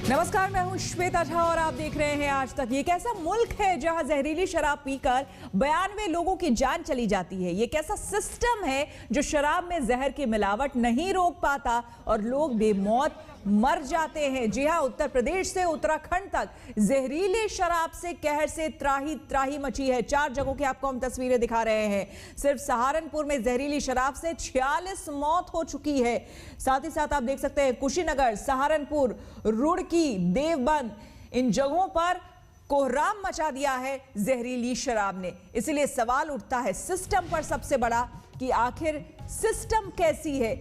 नमस्कार, मैं हूं श्वेता झा और आप देख रहे हैं आज तक। ये कैसा मुल्क है जहां जहरीली शराब पीकर 92 लोगों की जान चली जाती है। ये कैसा सिस्टम है जो शराब में जहर की मिलावट नहीं रोक पाता और लोग बेमौत मर जाते हैं। जी हां, उत्तर प्रदेश से उत्तराखंड तक जहरीली शराब से कहर से त्राही त्राही मची है। 4 जगहों की आपको हम तस्वीरें दिखा रहे हैं। सिर्फ सहारनपुर में जहरीली शराब से 46 मौत हो चुकी है। साथ ही साथ आप देख सकते हैं कुशीनगर, सहारनपुर, रुड़की, देवबंद, इन जगहों पर कोहराम मचा दिया है जहरीली शराब ने। इसलिए सवाल उठता है सिस्टम पर सबसे बड़ा कि आखिर सिस्टम कैसी है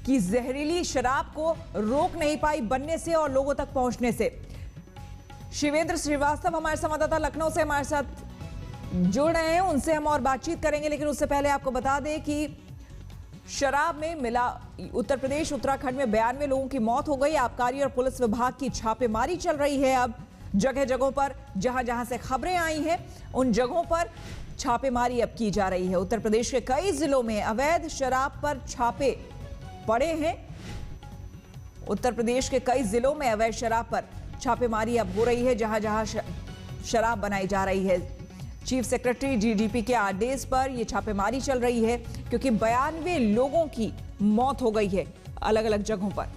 कि जहरीली शराब को रोक नहीं पाई बनने से और लोगों तक पहुंचने से। शिवेंद्र श्रीवास्तव हमारे संवाददाता लखनऊ से हमारे साथ जुड़ रहे हैं, उनसे हम और बातचीत करेंगे। लेकिन उससे पहले आपको बता दें कि शराब में मिला उत्तर प्रदेश उत्तराखंड में 92 लोगों की मौत हो गई। आबकारी और पुलिस विभाग की छापेमारी चल रही है। अब जगह जगहों पर जहां जहां से खबरें आई हैं उन जगहों पर छापेमारी अब की जा रही है। उत्तर प्रदेश के कई जिलों में अवैध शराब पर छापे पड़े हैं। उत्तर प्रदेश के कई जिलों में अवैध शराब पर छापेमारी अब हो रही है, जहां जहां शराब बनाई जा रही है। चीफ सेक्रेटरी डीजीपी के आदेश पर यह छापेमारी चल रही है क्योंकि 92 लोगों की मौत हो गई है अलग अलग जगहों पर।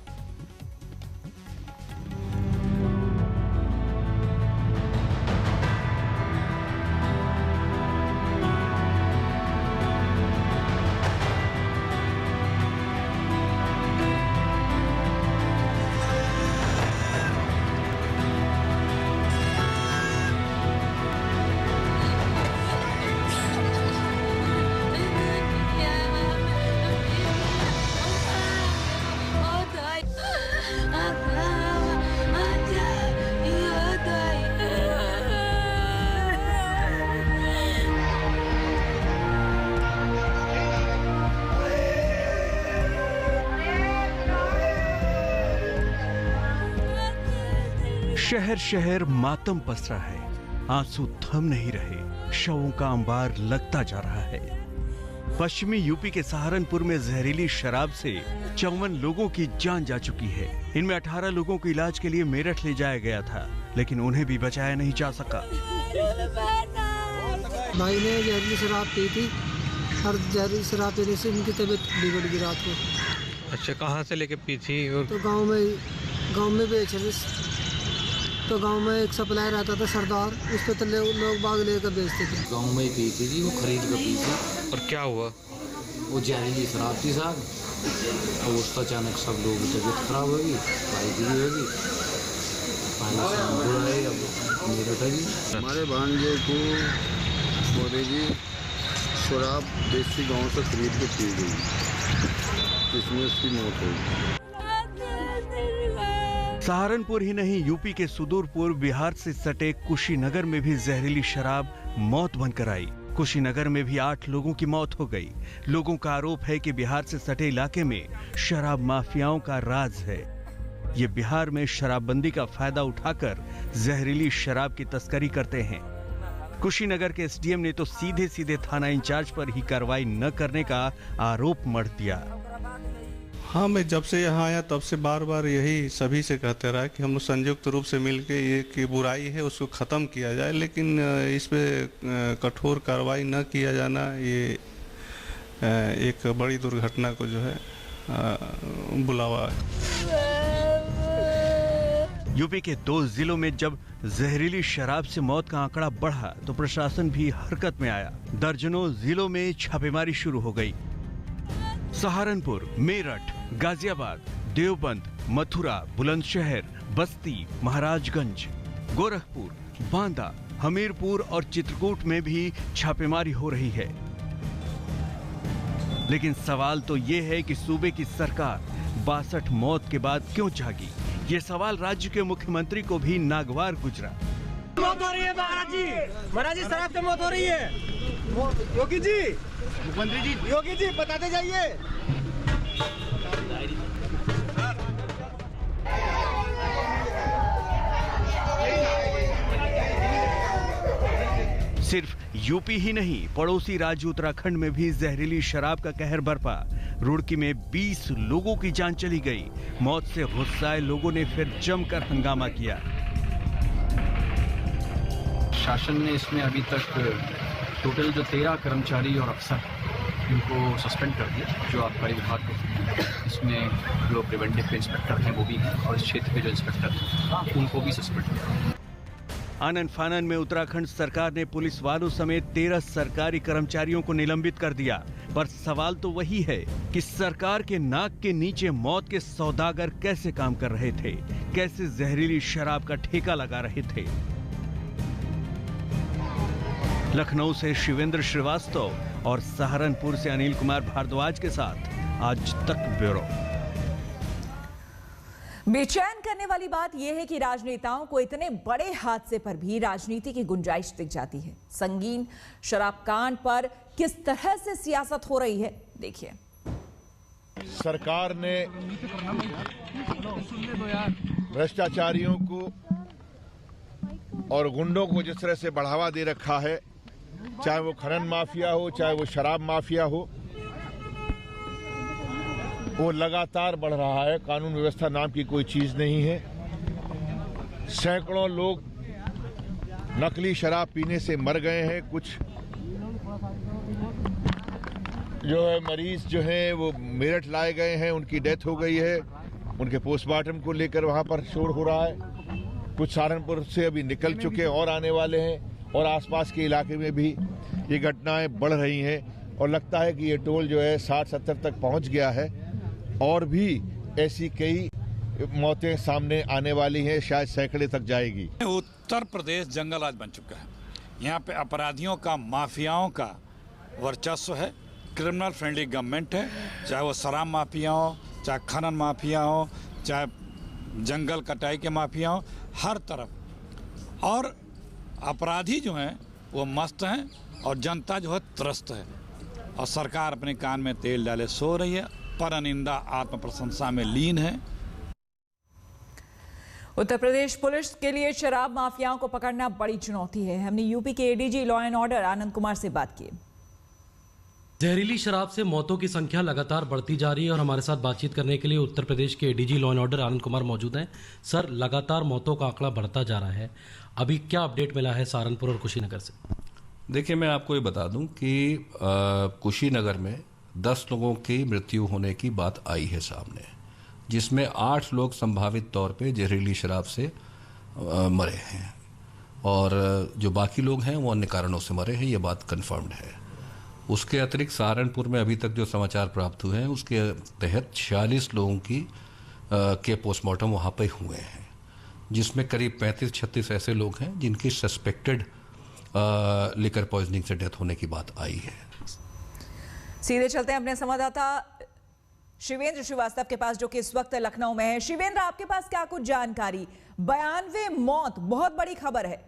शहर शहर मातम पसरा है, आंसू थम नहीं रहे, शवों का अंबार लगता जा रहा है। पश्चिमी यूपी के सहारनपुर में जहरीली शराब से 54 लोगों की जान जा चुकी है। इनमें 18 लोगों को इलाज के लिए मेरठ ले जाया गया था, लेकिन उन्हें भी बचाया नहीं जा सका। भाई ने जहरीली शराब पी थी और जहरीली शराब पीने से उनकी तबीयत बिगड़ गई रात को। अच्छा, कहाँ से लेके पी थी? तो गांव में बेच रहे। तो गांव में एक सप्लायर आता था सरदार, उस पर लोग बाग लेकर बेचते थे। गांव में ही पी थी जी, वो खरीद कर पी थी। और क्या हुआ? वो जहरीली शराब थी साहब, और उसका अचानक सब लोग तबीयत खराब होगी, भाई की भी होगी। मेरठ है जी। हमारे भांजे को बोले जी शराब देसी गांव से खरीद के पी गई, इसमें उसकी मौत हुई। सहारनपुर ही नहीं, यूपी के सुदूर पूर्व बिहार से सटे कुशीनगर में भी जहरीली शराब मौत बनकर आई। कुशीनगर में भी 8 लोगों की मौत हो गई। लोगों का आरोप है कि बिहार से सटे इलाके में शराब माफियाओं का राज है। ये बिहार में शराबबंदी का फायदा उठाकर जहरीली शराब की तस्करी करते हैं। कुशीनगर के एसडीएम ने तो सीधे सीधे थाना इंचार्ज पर ही कार्रवाई न करने का आरोप मढ़ दिया। हाँ, मैं जब से यहाँ आया तब से बार बार यही सभी से कहते रहा कि हम लोग संयुक्त रूप से मिलकर ये की बुराई है उसको ख़त्म किया जाए, लेकिन इस पे कठोर कार्रवाई न किया जाना ये एक बड़ी दुर्घटना को जो है बुलावा है। यूपी के 2 जिलों में जब जहरीली शराब से मौत का आंकड़ा बढ़ा तो प्रशासन भी हरकत में आया। दर्जनों जिलों में छापेमारी शुरू हो गई। सहारनपुर, मेरठ, गाजियाबाद, देवबंद, मथुरा, बुलंदशहर, बस्ती, महाराजगंज, गोरखपुर, बांदा, हमीरपुर और चित्रकूट में भी छापेमारी हो रही है। लेकिन सवाल तो ये है कि सूबे की सरकार 62 मौत के बाद क्यों जागी? ये सवाल राज्य के मुख्यमंत्री को भी नागवार गुजरा। मौत हो रही है महाराज जी, शराब से मौत हो रही है। योगी जी, मुख्यमंत्री जी, योगी जी बताते जाइए। सिर्फ यूपी ही नहीं, पड़ोसी राज्य उत्तराखंड में भी जहरीली शराब का कहर बरपा। रुड़की में 20 लोगों की जान चली गई। मौत से गुस्साए लोगों ने फिर जमकर हंगामा किया। शासन ने इसमें अभी तक टोटल जो 13 कर्मचारी और अफसर इनको सस्पेंड कर दिया। जो आबकारी विभाग के इसमें जो प्रिवेंटिव के इंस्पेक्टर हैं वो भी हैं और इस क्षेत्र के जो इंस्पेक्टर हैं उनको भी सस्पेंड किया। आनन फानन में उत्तराखंड सरकार ने पुलिस वालों समेत 13 सरकारी कर्मचारियों को निलंबित कर दिया। पर सवाल तो वही है कि सरकार के नाक के नीचे मौत के सौदागर कैसे काम कर रहे थे, कैसे जहरीली शराब का ठेका लगा रहे थे। लखनऊ से शिवेंद्र श्रीवास्तव और सहारनपुर से अनिल कुमार भारद्वाज के साथ आज तक ब्यूरो। बेचैन करने वाली बात यह है कि राजनेताओं को इतने बड़े हादसे पर भी राजनीति की गुंजाइश दिख जाती है। संगीन शराब कांड पर किस तरह से सियासत हो रही है, देखिए। सरकार ने भ्रष्टाचारियों को और गुंडों को जिस तरह से बढ़ावा दे रखा है, चाहे वो खनन माफिया हो, चाहे वो शराब माफिया हो, वो लगातार बढ़ रहा है। कानून व्यवस्था नाम की कोई चीज नहीं है। सैकड़ों लोग नकली शराब पीने से मर गए हैं। कुछ जो है मरीज जो हैं वो मेरठ लाए गए हैं, उनकी डेथ हो गई है। उनके पोस्टमार्टम को लेकर वहां पर शोर हो रहा है। कुछ सहारनपुर से अभी निकल चुके और आने वाले हैं और आसपास के इलाके में भी ये घटनाएं बढ़ रही हैं और लगता है कि ये टोल जो है 60-70 तक पहुंच गया है और भी ऐसी कई मौतें सामने आने वाली हैं, शायद सैकड़े तक जाएगी। उत्तर प्रदेश जंगल आज बन चुका है। यहाँ पे अपराधियों का, माफियाओं का वर्चस्व है। क्रिमिनल फ्रेंडली गवर्नमेंट है, चाहे वो शराब माफिया हो, चाहे खनन माफिया हो, चाहे जंगल कटाई के माफिया हो, हर तरफ। और अपराधी जो हैं वो मस्त हैं और जनता जो है त्रस्त है। और सरकार अपने कान में तेल डाले सो रही है, पर अनिंदा आत्म प्रशंसा में लीन है। उत्तर प्रदेश पुलिस के लिए शराब माफियाओं को पकड़ना बड़ी चुनौती है। हमने यूपी के ADG law and order Anand Kumar से बात की। जहरीली शराब से मौतों की संख्या लगातार बढ़ती जा रही है और हमारे साथ बातचीत करने के लिए उत्तर प्रदेश के ADG law and order Anand Kumar मौजूद हैं। सर, लगातार मौतों का आंकड़ा बढ़ता जा रहा है, अभी क्या अपडेट मिला है सहारनपुर और कुशीनगर से? देखिए, मैं आपको ये बता दूं कि कुशीनगर में 10 लोगों की मृत्यु होने की बात आई है सामने, जिसमें 8 लोग संभावित तौर पे जहरीली शराब से मरे हैं और जो बाकी लोग हैं वो अन्य कारणों से मरे हैं, ये बात कंफर्म्ड है। उसके अतिरिक्त सहारनपुर में अभी तक जो समाचार प्राप्त हुए हैं उसके तहत 46 लोगों की के पोस्टमार्टम वहाँ पे हुए हैं, जिसमें करीब 35-36 ऐसे लोग हैं जिनकी सस्पेक्टेड लिकर पॉइजनिंग से डेथ होने की बात आई है। सीधे चलते हैं अपने संवाददाता शिवेंद्र श्रीवास्तव के पास, जो कि इस वक्त लखनऊ में है। शिवेंद्र, आपके पास क्या कुछ जानकारी? 92 मौत, बहुत बड़ी खबर है।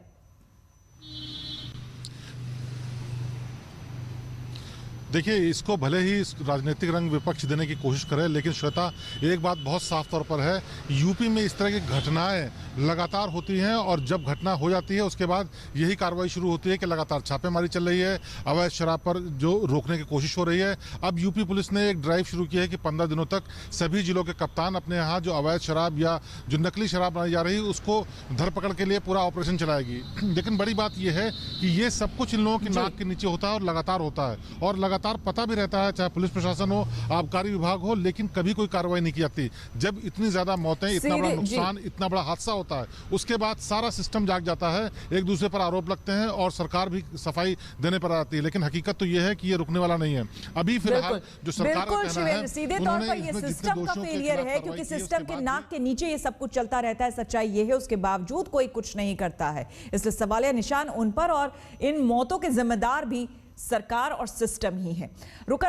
देखिए, इसको भले ही राजनीतिक रंग विपक्ष देने की कोशिश करे, लेकिन श्वेता, एक बात बहुत साफ तौर पर है, यूपी में इस तरह की घटनाएं लगातार होती हैं और जब घटना हो जाती है उसके बाद यही कार्रवाई शुरू होती है कि लगातार छापेमारी चल रही है, अवैध शराब पर जो रोकने की कोशिश हो रही है। अब यूपी पुलिस ने एक ड्राइव शुरू की है कि 15 दिनों तक सभी जिलों के कप्तान अपने यहाँ जो अवैध शराब या जो नकली शराब बनाई जा रही है उसको धरपकड़ के लिए पूरा ऑपरेशन चलाएगी। लेकिन बड़ी बात यह है कि ये सब कुछ इन लोगों की नाक के नीचे होता है और लगातार होता है और लगातार पता भी रहता है, चाहे पुलिस प्रशासन हो, आबकारी विभाग हो, लेकिन कभी कोई कार्रवाई नहीं की जाती। जब इतनी ज्यादा मौतें, इतना बड़ा नुकसान, इतना बड़ा हादसा होता है, उसके बाद सारा सिस्टम जाग जाता है, एक दूसरे पर आरोप लगते हैं और सरकार भी सफाई देने पर आती है। लेकिन हकीकत तो यह है कि ये रुकने वाला नहीं है। अभी फिलहाल जो सरकार का कहना है, सीधे तौर पर ये सिस्टम का फेलियर है, क्योंकि सिस्टम के नाक के नीचे ये सब कुछ चलता रहता है। सच्चाई ये है, उसके बावजूद कोई कुछ नहीं करता है। इसलिए सवालिया निशान उन पर, और इन मौतों के जिम्मेदार भी सरकार और सिस्टम ही है।